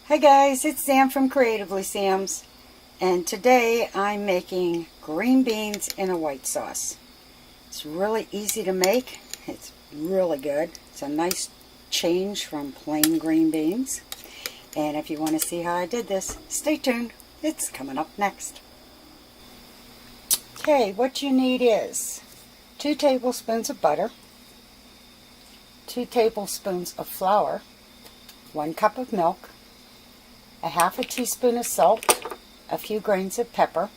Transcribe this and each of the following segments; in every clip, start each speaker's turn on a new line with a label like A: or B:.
A: Hi guys, it's Sam from Creatively Sam's, and today I'm making green beans in a white sauce. It's really easy to make. It's really good. It's a nice change from plain green beans. And if you want to see how I did this, stay tuned. It's coming up next. Okay, what you need is 2 tablespoons of butter, 2 tablespoons of flour, 1 cup of milk, a half a teaspoon of salt, a few grains of pepper,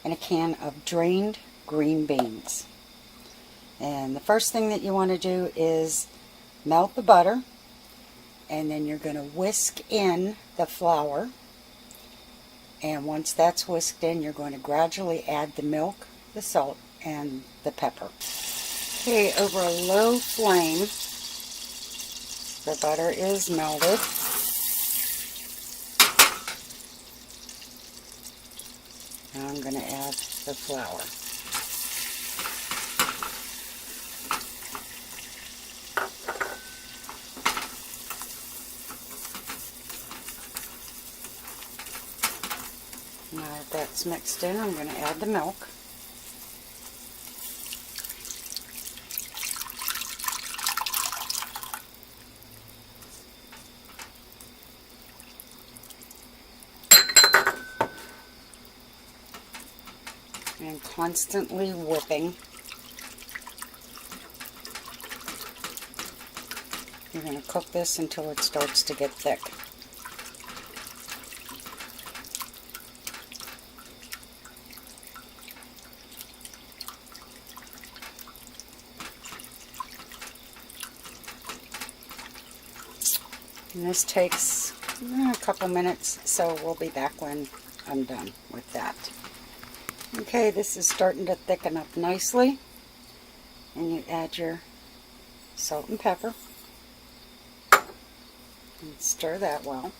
A: and a can of drained green beans. And the first thing that you want to do is melt the butter, and then you're going to whisk in the flour. And once that's whisked in, you're going to gradually add the milk, the salt, and the pepper. Okay, over a low flame, the butter is melted. Now I'm going to add the flour. Now that that's mixed in, I'm going to add the milk. And constantly whipping. You're going to cook this until it starts to get thick. And this takes a couple minutes, so we'll be back when I'm done with that. Okay, this is starting to thicken up nicely, and you add your salt and pepper and stir that well.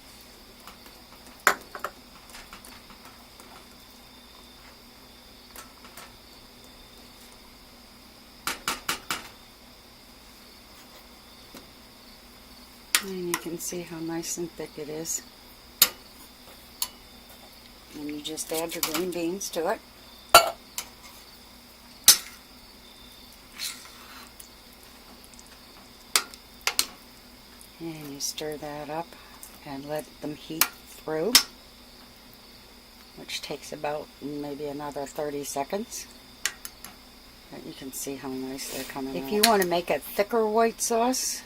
A: And you can see how nice and thick it is. And you just add your green beans to it. And you stir that up and let them heat through, which takes about maybe another 30 seconds. But you can see how nice they're coming out. If you want to make a thicker white sauce,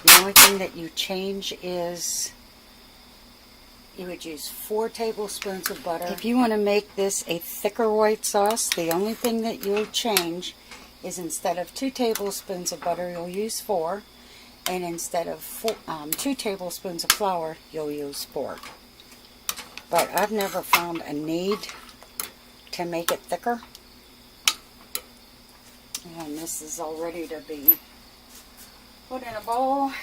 A: the only thing that you change is you would use 4 tablespoons of butter. If you want to make this a thicker white sauce, the only thing that you'll change is instead of 2 tablespoons of butter, you'll use 4. And instead of 2 tablespoons of flour, you'll use 4. But I've never found a need to make it thicker. And this is all ready to be put in a bowl.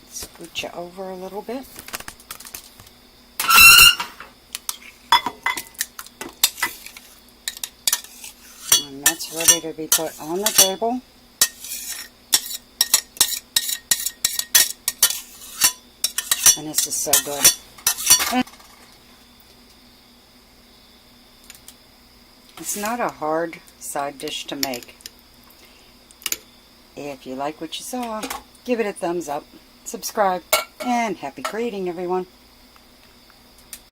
A: Scoot you over a little bit. And that's ready to be put on the table. And this is so good. It's not a hard side dish to make. If you like what you saw, give it a thumbs up, subscribe, and happy creating, everyone.